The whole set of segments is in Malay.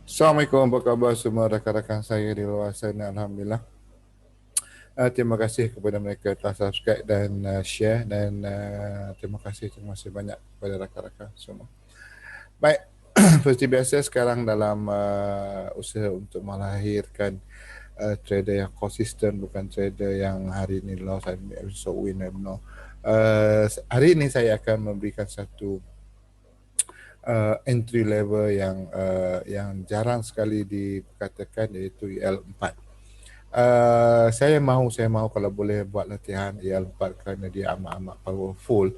Assalamualaikum, apa khabar semua rakan-rakan saya di luar sana? Alhamdulillah. Terima kasih kepada mereka telah subscribe dan share dan terima kasih banyak kepada rakan-rakan semua. Baik, seperti biasa sekarang dalam usaha untuk melahirkan trader yang konsisten, bukan trader yang hari ini loss, hari ini episode winner. No. Hari ini saya akan memberikan satu entry level yang jarang sekali dikatakan, iaitu EL4. Saya mahu kalau boleh buat latihan EL4 kerana dia amat-amat powerful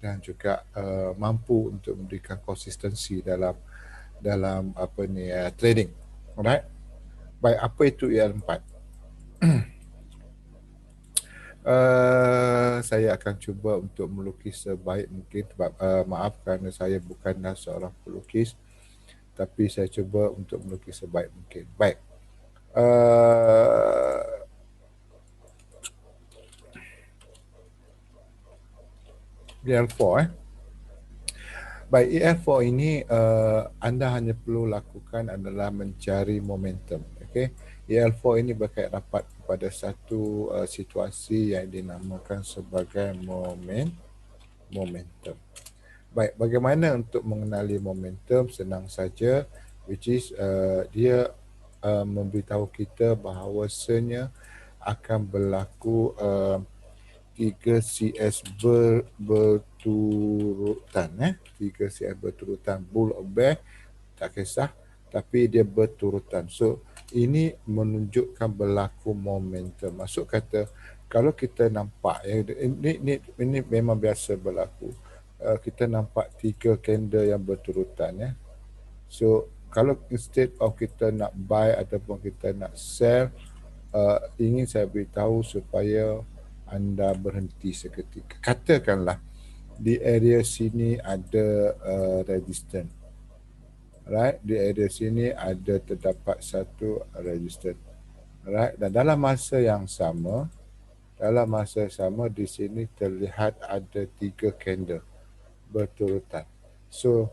dan juga mampu untuk memberikan konsistensi dalam apa ni trading. Alright. Baik, apa itu EL4? Saya akan cuba untuk melukis sebaik mungkin sebab maaf kerana saya bukanlah seorang pelukis, tapi saya cuba untuk melukis sebaik mungkin. Baik. EL4 Baik, EL4 ini anda hanya perlu lakukan adalah mencari momentum. Okay? EL4 ini berkait rapat kepada satu situasi yang dinamakan sebagai momentum. Baik, bagaimana untuk mengenali momentum? Senang saja, which is dia memberitahu kita bahawasanya akan berlaku 3 CS berturutan, 3 CS berturutan, bull or bear tak kisah, tapi dia berturutan. So ini menunjukkan berlaku momentum. Maksud kata kalau kita nampak ini memang biasa berlaku. Kita nampak 3 candle yang berturutan. So kalau instead of kita nak buy ataupun kita nak sell, ingin saya beritahu supaya anda berhenti seketika. Katakanlah di area sini ada resistance. Right, di area sini ada terdapat satu resistance. Right, dan dalam masa yang sama di sini terlihat ada 3 candle berturutan. So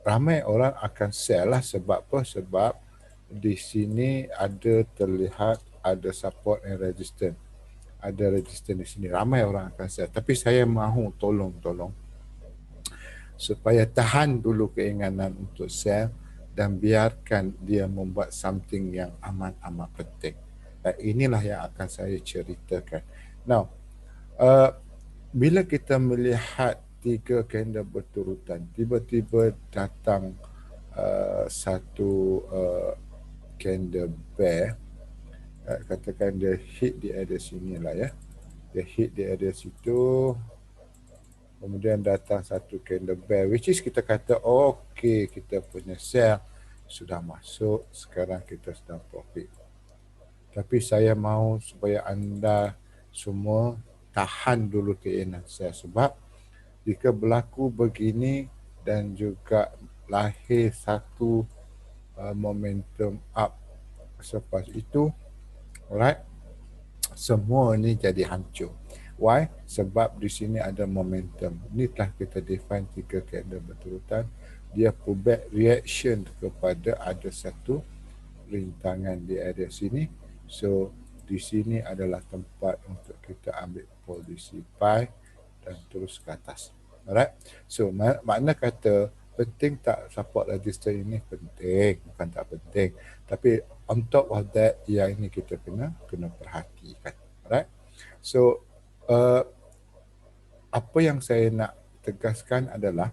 ramai orang akan sell lah. Sebab apa? Sebab di sini terlihat ada support and resistance. Ada resistance di sini. Ramai orang akan sell. Tapi saya mahu tolong supaya tahan dulu keinginan untuk sell dan biarkan dia membuat something yang amat-amat penting. Dan inilah yang akan saya ceritakan. Now, bila kita melihat 3 candle berturutan, tiba-tiba datang satu candle bear, katakan dia hit di area sini lah ya. Dia hit di area situ, kemudian datang satu candle bear, which is kita kata okay, kita punya sell sudah masuk, sekarang kita sedang profit. Tapi saya mahu supaya anda semua tahan dulu keinginan saya, sebab jika berlaku begini dan juga lahir satu momentum up selepas itu, alright, semua ni jadi hancur. Why? Sebab di sini ada momentum. Ini telah kita define 3 candle berturutan. Dia pullback reaction kepada ada satu rintangan di area sini. So di sini adalah tempat untuk kita ambil posisi buy dan terus ke atas. Alright. So makna kata penting tak support resistance ini? Penting, bukan tak penting. Tapi on top of that, yang ini kita kena perhatikan. Alright. So apa yang saya nak tegaskan adalah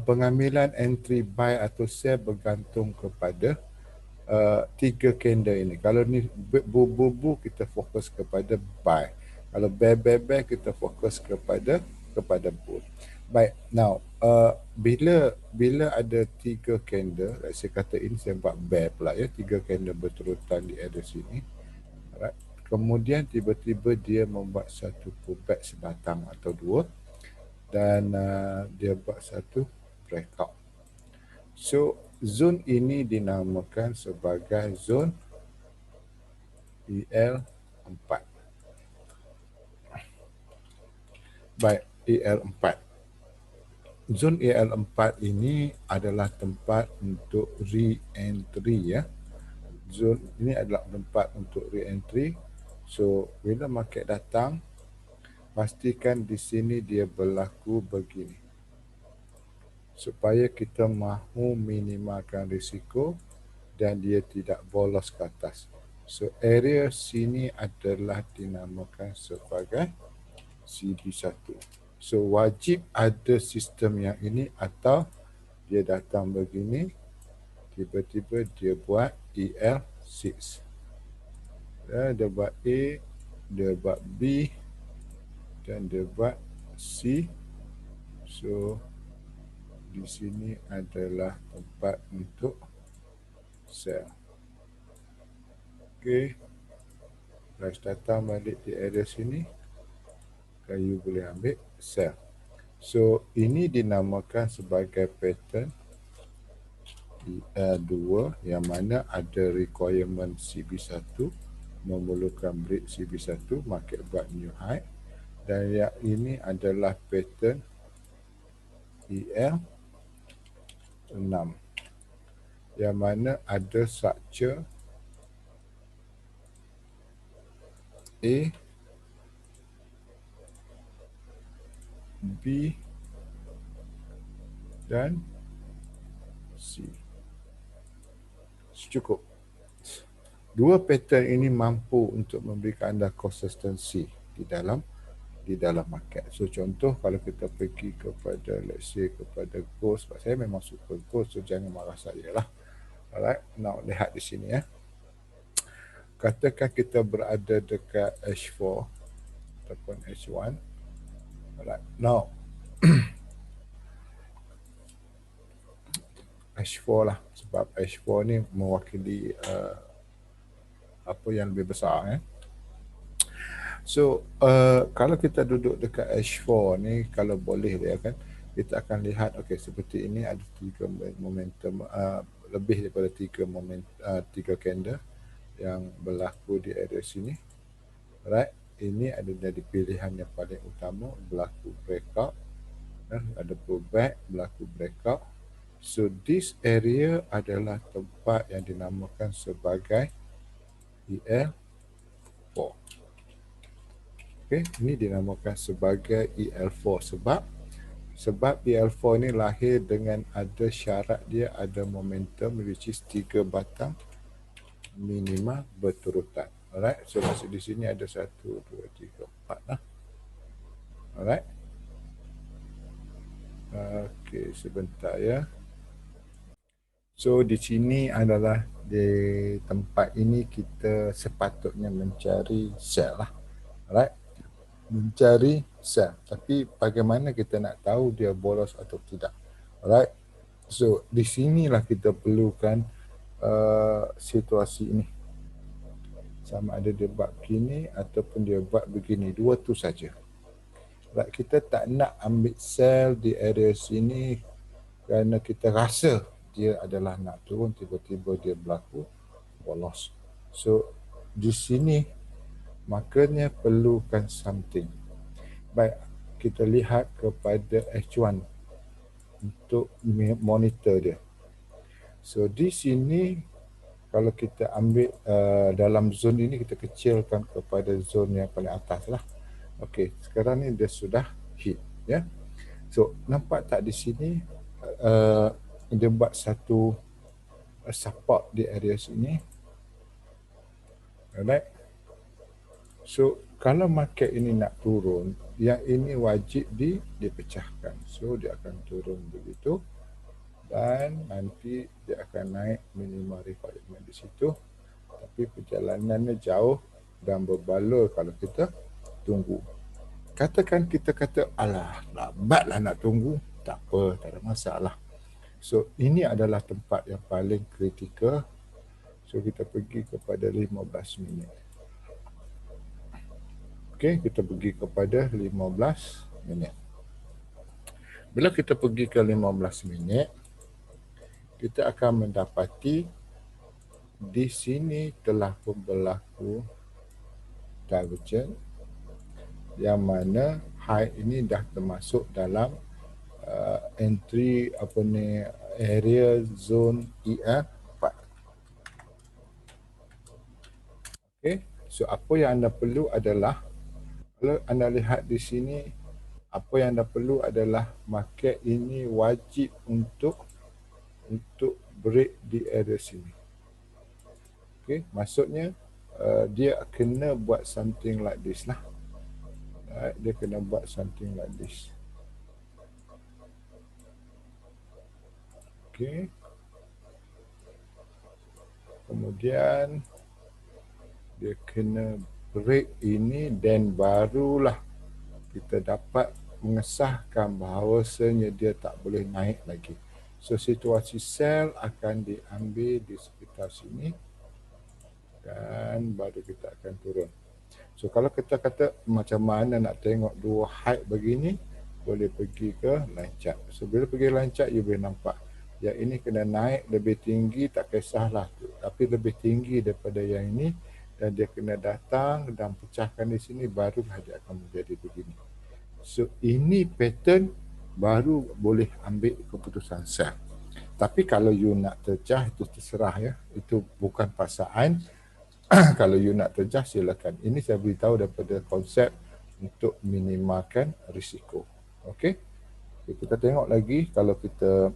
pengambilan entry buy atau sell bergantung kepada 3 candle ini. Kalau ni bubu kita fokus kepada buy. Kalau bear kita fokus kepada bull. Baik, now bila ada 3 candle, saya kata ini saya buat bear pula ya, 3 candle berturutan di area sini. Alright. Kemudian tiba-tiba dia membuat satu pullback sebatang atau dua dan dia buat satu breakout. So zone ini dinamakan sebagai zone EL4. Baik, EL4. zon EL4 ini adalah tempat untuk re-entry ya. Zon ini adalah tempat untuk re-entry. So bila market datang, pastikan di sini dia berlaku begini. Supaya kita mahu minimalkan risiko dan dia tidak bolos ke atas. So area sini adalah dinamakan sebagai CB1. So wajib ada sistem yang ini atau dia datang begini, tiba-tiba dia buat EL6. Dia buat A, dia buat B dan dia buat C. So di sini adalah tempat untuk sell. Okey. Price datang balik di area sini, kayu boleh ambil sell. So ini dinamakan sebagai pattern EL2 yang mana ada requirement CB1, memerlukan break CB1, market buat new high, dan yang ini adalah pattern EL6 yang mana ada structure A, B dan C. Cukup. Dua pattern ini mampu untuk memberikan anda consistency di dalam market. So contoh kalau kita pergi kepada let's say kepada gold, sebab saya memang suka gold, so jangan marah saya lah. Alright, now lihat di sini ya. Katakan kita berada dekat H4 ataupun H1. Alright, now H4 lah, sebab H4 ni mewakili apa yang lebih besar. So kalau kita duduk dekat H4 ni, kalau boleh dia kan, kita akan lihat okay, seperti ini ada 3 momentum, lebih daripada 3 candle yang berlaku di area sini. Right, ini adalah pilihan yang paling utama, berlaku breakout, ada pullback, berlaku breakout. So this area adalah tempat yang dinamakan sebagai EL4. Okay, ini dinamakan sebagai EL4 sebab EL4 ini lahir dengan ada syarat dia ada momentum which is 3 batang minima berturutan. Alright, so maksud di sini ada 1, 2, 3, 4 lah. Alright. Okay, sebentar ya. So di sini adalah di tempat ini kita sepatutnya mencari sell lah. Alright. Mencari sell. Tapi bagaimana kita nak tahu dia bolos atau tidak? Alright. So di sinilah kita perlukan situasi ini. Sama ada dia buat begini ataupun dia buat begini. Dua tu saja. Alright, kita tak nak ambil sell di area sini kerana kita rasa dia adalah nak turun, tiba-tiba dia berlaku bolos. So di sini makanya perlukan something. Baik, kita lihat kepada H1 untuk monitor dia. So di sini kalau kita ambil dalam zon ini, kita kecilkan kepada zon yang paling atas lah. Okey, sekarang ni dia sudah hit ya. So nampak tak di sini dia buat satu support di area sini. Alright. So kalau market ini nak turun, yang ini wajib dipecahkan. So dia akan turun begitu dan nanti dia akan naik minimal requirement di situ. Tapi perjalanannya jauh dan berbaloi kalau kita tunggu. Katakan kita kata alah lambatlah nak tunggu, tak apa, tak ada masalah. So ini adalah tempat yang paling kritikal. So kita pergi kepada 15 minit. Okey, kita pergi kepada 15 minit. Bila kita pergi ke 15 minit, kita akan mendapati di sini telah pun berlaku divergence yang mana high ini dah termasuk dalam entry apa ni, area zone EL4. Okey, so apa yang anda perlu adalah, kalau anda lihat di sini, apa yang anda perlu adalah market ini wajib untuk break di area sini. Okey, maksudnya dia kena buat something like this lah. Dia kena buat something like this. Okey. Kemudian dia kena break ini dan barulah kita dapat mengesahkan bahawasanya dia tak boleh naik lagi. So situasi sell akan diambil di sekitar sini dan baru kita akan turun. So kalau kita kata macam mana nak tengok dua high begini, boleh pergi ke line chart. So bila pergi line chart, you boleh nampak yang ini kena naik lebih tinggi, tak kisahlah, tapi lebih tinggi daripada yang ini, dan dia kena datang dan pecahkan di sini, barulah dia akan menjadi begini. So ini pattern baru boleh ambil keputusan sell. Tapi kalau you nak terjah, itu terserah ya, itu bukan paksaan. Kalau you nak terjah, silakan. Ini saya beritahu daripada konsep untuk minimalkan risiko. Okey, kita tengok lagi. Kalau kita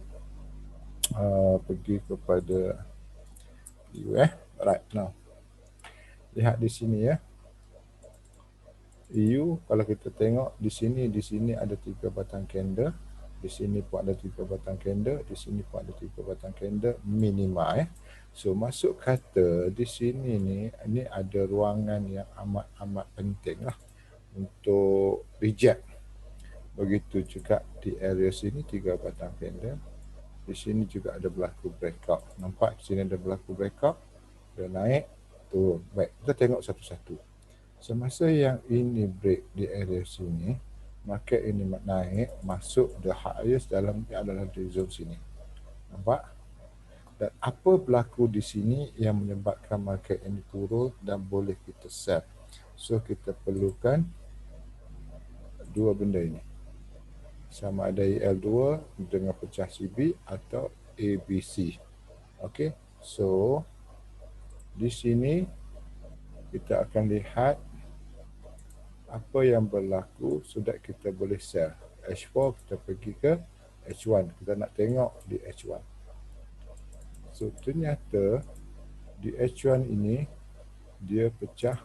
pergi kepada right now, lihat di sini ya, EU. Kalau kita tengok di sini ada 3 batang candle, di sini pun ada 3 batang candle, di sini pun ada 3 batang candle minima ya. So masuk kata di sini ni, ini ada ruangan yang amat penting lah untuk reject. Begitu juga di area sini 3 batang candle, di sini juga ada berlaku breakout. Nampak di sini ada berlaku breakout, dia naik, turun. Baik, kita tengok satu-satu. Semasa yang ini break di area sini, market ini naik, masuk the highest dalam ni adalah di zone sini. Nampak? Dan apa berlaku di sini yang menyebabkan market ini turun dan boleh kita sell. So kita perlukan dua benda ini. Sama ada EL2 dengan pecah CB atau ABC. Okey. So di sini kita akan lihat apa yang berlaku sudah kita boleh sell. H4 kita pergi ke H1. Kita nak tengok di H1. So ternyata di H1 ini dia pecah.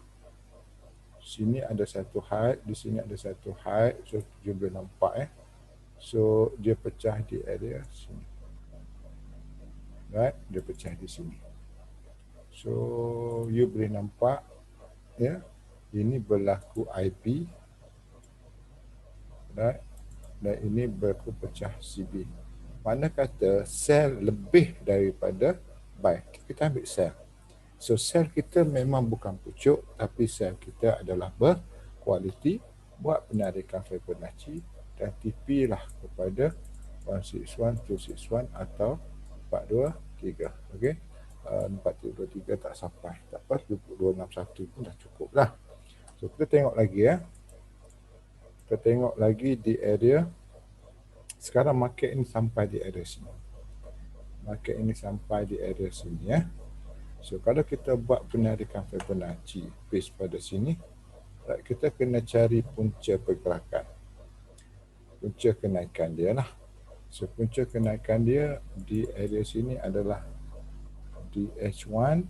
Sini ada satu high, di sini ada satu high. So you boleh nampak So dia pecah di area sini. Right, dia pecah di sini. So you boleh nampak ya, ini berlaku IP, right, dan ini berlaku pecah CB. Mana kata sell lebih daripada buy, kita ambil sell. So sell kita memang bukan pucuk, tapi sell kita adalah berkualiti, buat penarikan Fibonacci dan TP lah kepada 161, 261 atau 423. Okey. 423 tak sampai, tak apa, 2261 pun dah cukup lah. So kita tengok lagi ya. Kita tengok lagi di area. Sekarang market ini sampai di area sini. Market ini sampai di area sini ya. So kalau kita buat penarikan Fibonacci base pada sini, kita kena cari punca pergerakan, punca kenaikan dia lah. So punca kenaikan dia di area sini adalah di H1.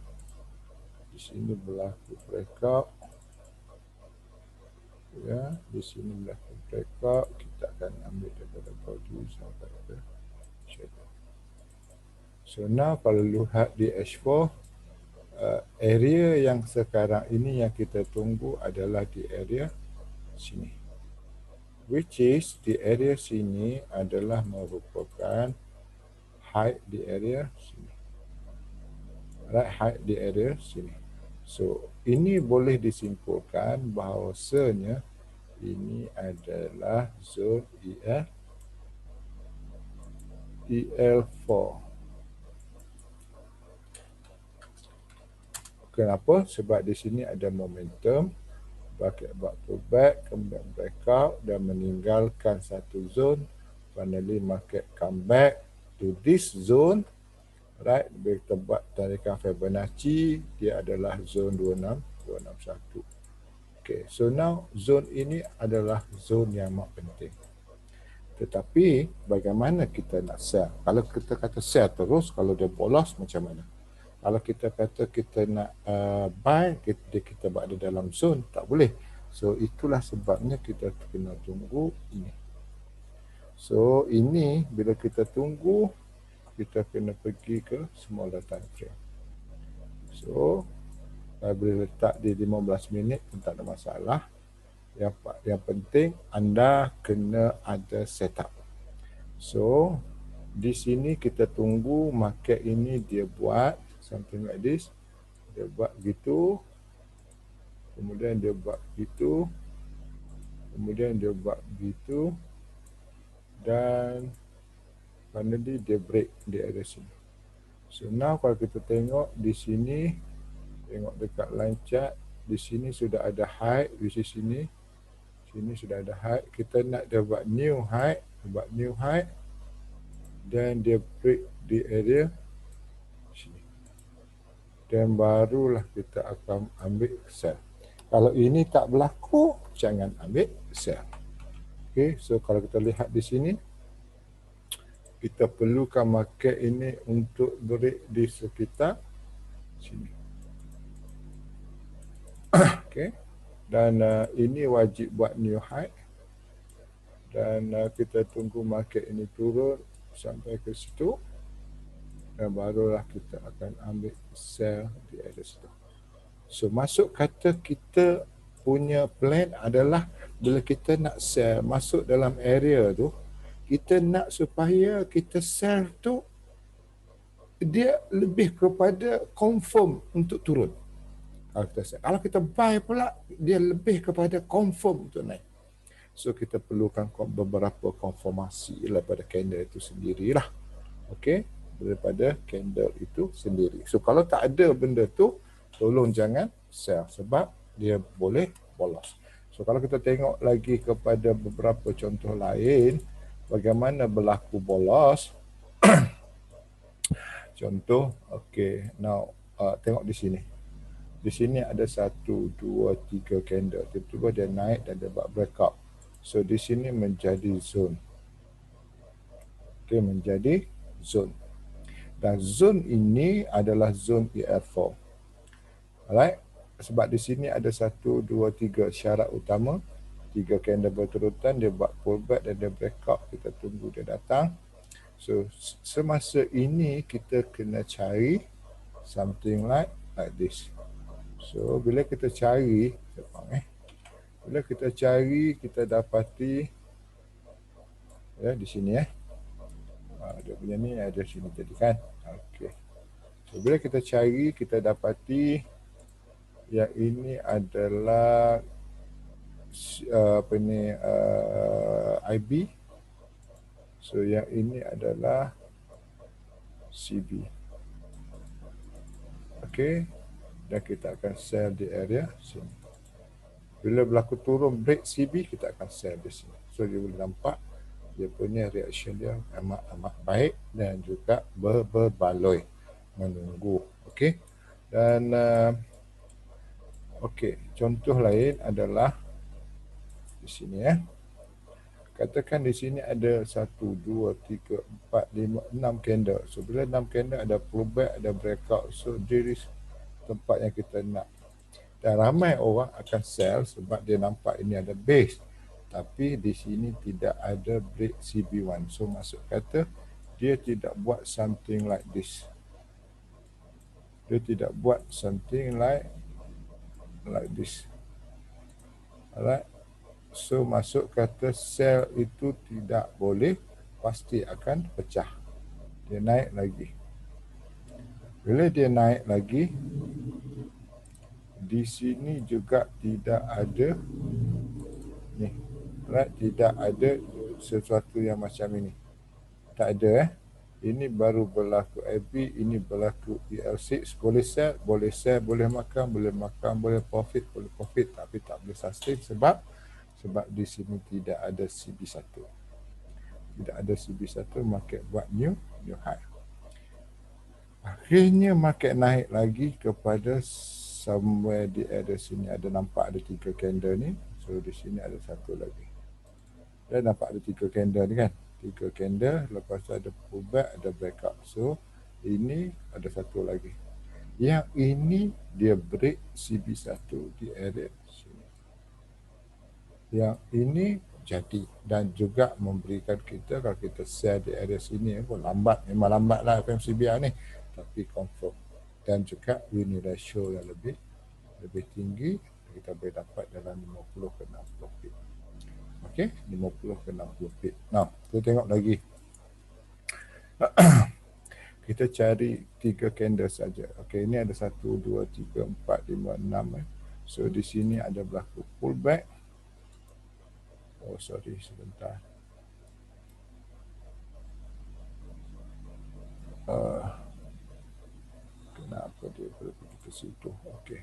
Di sini berlaku breakout ya, di sini berlaku breakout. Kita akan ambil daripada body sampai ke shadow. So now kalau lihat di H4, area yang sekarang ini yang kita tunggu adalah di area sini, which is di area sini adalah merupakan high di area sini, right, high di area sini. So ini boleh disimpulkan bahawasanya ini adalah zone EL4. Kenapa? Sebab di sini ada momentum, bucket back to back, kemudian breakout dan meninggalkan satu zone finally market come back to this zone, right? Bila kita buat tarikan Fibonacci, dia adalah zone 26261. Okay, so now zone ini adalah zone yang amat penting. Tetapi bagaimana kita nak sell? Kalau kita kata sell terus, kalau dia bolos macam mana? Kalau kita kata kita nak buy, kita buat ada dalam zone, tak boleh. So itulah sebabnya kita kena tunggu ini. So ini bila kita tunggu, kita kena pergi ke smaller time frame. So bila letak di 15 minit pun tak ada masalah. Yang penting anda kena ada setup. So di sini kita tunggu market ini dia buat something like this. Dia buat gitu. Kemudian dia buat gitu. Kemudian dia buat gitu. Dan finally dia break di area sini. So now kalau kita tengok di sini, tengok dekat line chart, di sini sudah ada high, di sini. Sini sudah ada high. Kita nak dia buat new high, dan dia break di area sini. Dan barulah kita akan ambil sell. Kalau ini tak berlaku, jangan ambil sell. Okay, so kalau kita lihat di sini, kita perlukan market ini untuk break di sekitar sini. Okay, dan ini wajib buat new high. Dan kita tunggu market ini turun sampai ke situ. Dan barulah kita akan ambil sell di area situ. So masuk kata kita punya plan adalah bila kita nak sell masuk dalam area tu, kita nak supaya kita sell tu dia lebih kepada confirm untuk turun. Kalau kita buy pula, dia lebih kepada confirm untuk naik. So kita perlukan beberapa konfirmasi daripada candle itu sendirilah. Okey, daripada candle itu sendiri. So kalau tak ada benda tu, tolong jangan sell sebab dia boleh bolos. So kalau kita tengok lagi kepada beberapa contoh lain bagaimana berlaku bolos. Contoh, okey, now tengok di sini. Di sini ada 1, 2, 3 candle. Tiba-tiba dia naik dan dia buat breakout. So di sini menjadi zone. Okey, menjadi zone. Dan zone ini adalah zone ER4. Alright? Sebab di sini ada 1, 2, 3 syarat utama. 3 candle berturutan, dia buat pullback dan dia breakout. Kita tunggu dia datang. So semasa ini kita kena cari something like this. So bila kita cari, bila kita cari, kita dapati ya di sini dia punya ni ada sini tadi kan. Okey. So bila kita cari, kita dapati yang ini adalah IB. So yang ini adalah CB. Okey. Dan kita akan sell di area sini. Bila berlaku turun break CB, kita akan sell di sini. So dia boleh nampak dia punya reaction dia amat baik dan juga berbaloi menunggu. Okey. Dan okey, contoh lain adalah di sini Katakan di sini ada 1, 2, 3, 4, 5, 6 candle. So bila 6 candle ada pullback, ada breakout. So there is tempat yang kita nak. Dan ramai orang akan sell sebab dia nampak ini ada base. Tapi di sini tidak ada break CB1. So maksud kata dia tidak buat something like this. Dia tidak buat something like this. Alright. So masuk kata sell itu tidak boleh, pasti akan pecah. Dia naik lagi. Bila dia naik lagi, di sini juga tidak ada ni. Right? Tidak ada sesuatu yang macam ini. Tak ada Ini baru berlaku AB, ini berlaku EL6. Boleh sell, boleh makan, boleh profit, tapi tak boleh sustain sebab di sini tidak ada CB1. tidak ada CB1, market buat new high. Akhirnya market naik lagi kepada somewhere di area sini, ada nampak ada 3 candle ni. So di sini ada satu lagi. Dan nampak ada 3 candle ni kan. 3 candle, lepas tu ada pullback, ada backup. So ini ada satu lagi. Yang ini dia break CB1 di area sini. Yang ini jadi dan juga memberikan kita, kalau kita sell di area sini pun lambat, memang lambat lah FMCBR ni, tapi confirm. Dan juga winning ratio yang lebih tinggi, kita boleh dapat dalam 50 ke 60 pip. Okey, 50 ke 60 pip. Nah, kita tengok lagi. Kita cari 3 candle saja. Okey, ini ada 1, 2, 3, 4, 5, 6. So di sini ada berlaku pullback. Oh sorry, sebentar. Kenapa dia pergi ke situ? Okey.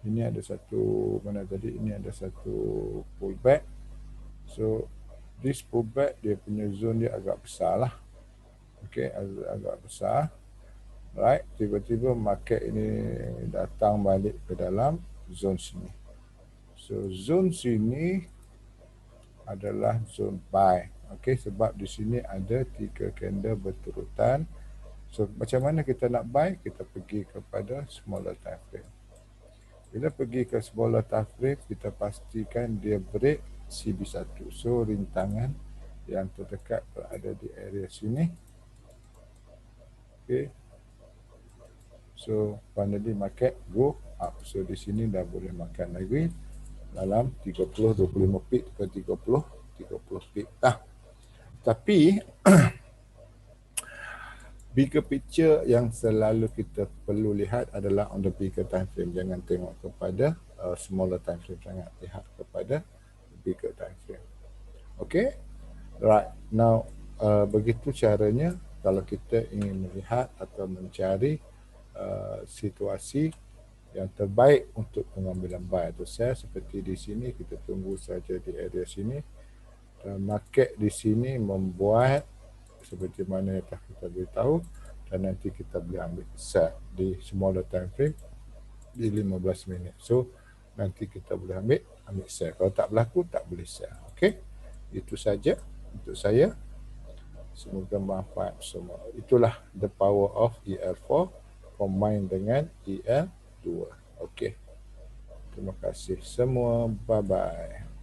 Ini ada satu, mana tadi? Ini ada satu pullback. So this pullback dia punya zone dia agak besar lah. Okey, agak besar. Right, tiba-tiba market ini datang balik ke dalam zone sini. So zone sini adalah zone buy. Okey, sebab di sini ada 3 candle berturutan. So macam mana kita nak buy? Kita pergi kepada smaller time frame. Bila pergi ke smaller time frame, kita pastikan dia break CB1. So rintangan yang terdekat berada di area sini. Okey. So finally market go up. So di sini dah boleh makan lagi dalam 30-25 pip ke 30 pip. Tapi bigger picture yang selalu kita perlu lihat adalah on the bigger time frame. Jangan tengok kepada smaller time frame sangat. Lihat kepada bigger time frame. Okay? Right. Now, begitu caranya kalau kita ingin melihat atau mencari situasi yang terbaik untuk pengambilan buy atau sell. Seperti di sini, kita tunggu saja di area sini. Market di sini membuat seperti mana yang kita beritahu, dan nanti kita boleh ambil sell di smaller time frame di 15 minit. So nanti kita boleh ambil sell. Kalau tak berlaku, tak boleh sell. Okey, itu saja untuk saya. Semoga bermanfaat semua. Itulah the power of EL4 combine dengan EL2. Okey, terima kasih semua. Bye bye.